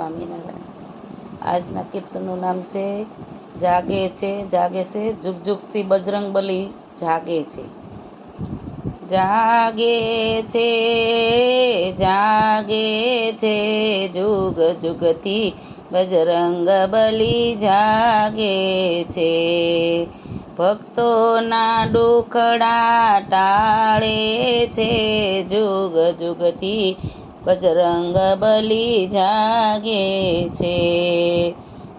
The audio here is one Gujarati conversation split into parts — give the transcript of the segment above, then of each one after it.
સ્વામિનારાયણ. આજના કીર્તનનું નામ છે જાગે છે જાગે છે, જુગ જુગથી બજરંગબલી જાગે છે. જાગે છે જાગે છે, જુગ જુગથી બજરંગબલી જાગે છે. ભક્તોના દુખડા ટાળે છે, જુગ જુગથી બજરંગબલી જાગે છે.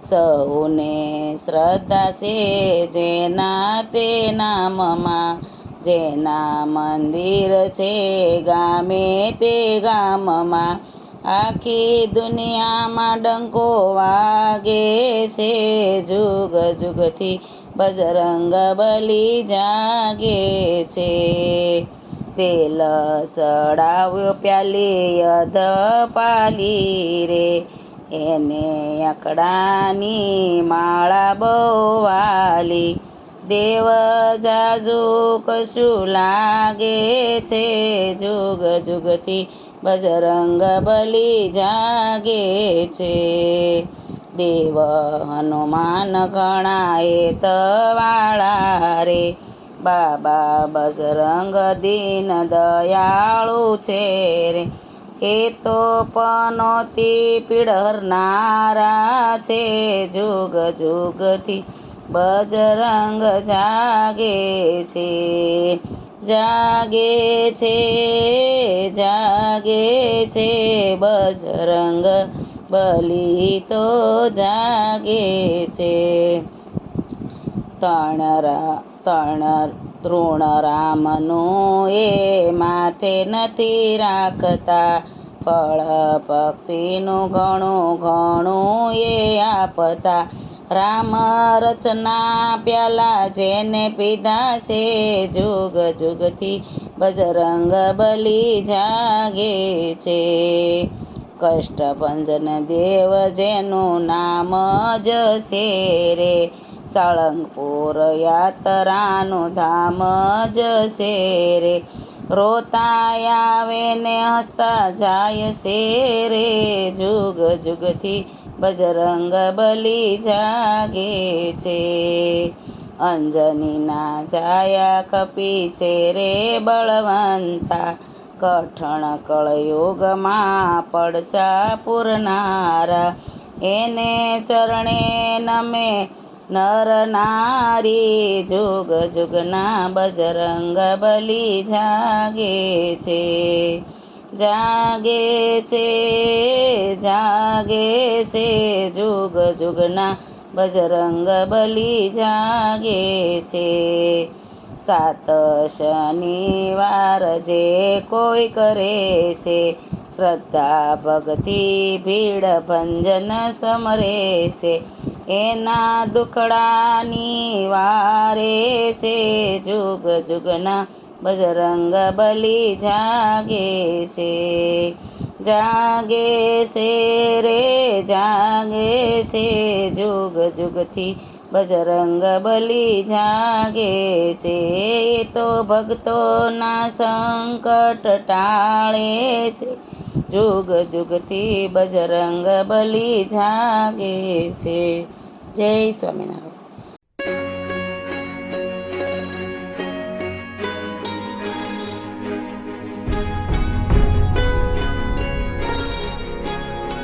સૌને શ્રદ્ધા છે જેના તે નામમાં, જેના મંદિર છે ગામે તે ગામમાં, આખી દુનિયામાં ડંકો વાગે છે, જુગ જુગથી બજરંગબલી જાગે છે. તેલ ચડાવ્યો પ્યાલી અધપાલી રે, એને આંકડાની માળા બહુ વાલી. દેવ જાજુ કશું લાગે છે, જુગ જુગથી બજરંગબલી જાગે છે. દેવ હનુમાન ઘણા હેતવાળા રે, બાબા બજરંગ દીન દયાળુ છે રે. એ તો પનોતી પીડ હરનારા છે, જુગ જુગથી બજરંગ જાગે છે. જાગે છે જાગે છે, બજરંગબલી તો જાગે છે. તૃણ રામનું એ માથે નથી રાખતા, ફળ ભક્તિનું ઘણું ઘણું એ આપતા. રામ રચના પ્યાલા જેને પીધા છે, જુગ જુગથી બજરંગબલી જાગે છે. કષ્ટભંજન દેવ જેનું નામ જશે રે, સાળંગપુર યાત્રાનું ધામ જશે રે. રોતા આવે ને હસતા જાય છે રે, જુગ જુગથી બજરંગબલી જાગે છે. અંજનીના છાયા ખપી છે રે બળવંતા, કઠણ કળયુગમાં પડછા પૂરનારા. એને ચરણે નમે નર નારી, જુગ જુગના બજરંગબલી જાગે છે. જાગે છે જાગે છે, જુગ જુગના બજરંગબલી જાગે છે. સાત શનિવાર જે કોઈ કરે છે, શ્રદ્ધા ભક્તિ ભીડ ભંજન સમરે છે, એના દુખડા નિવારે છે, જુગ જુગના બજરંગબલી જાગે છે. જાગે છે રે જાગે છે, જુગ જુગથી બજરંગબલી જાગે છે. એ તો ભક્તોના સંકટ ટાળે છે, જુગ જુગથી બજરંગબલી જાગે છે. જય સ્વામિનારાયણ.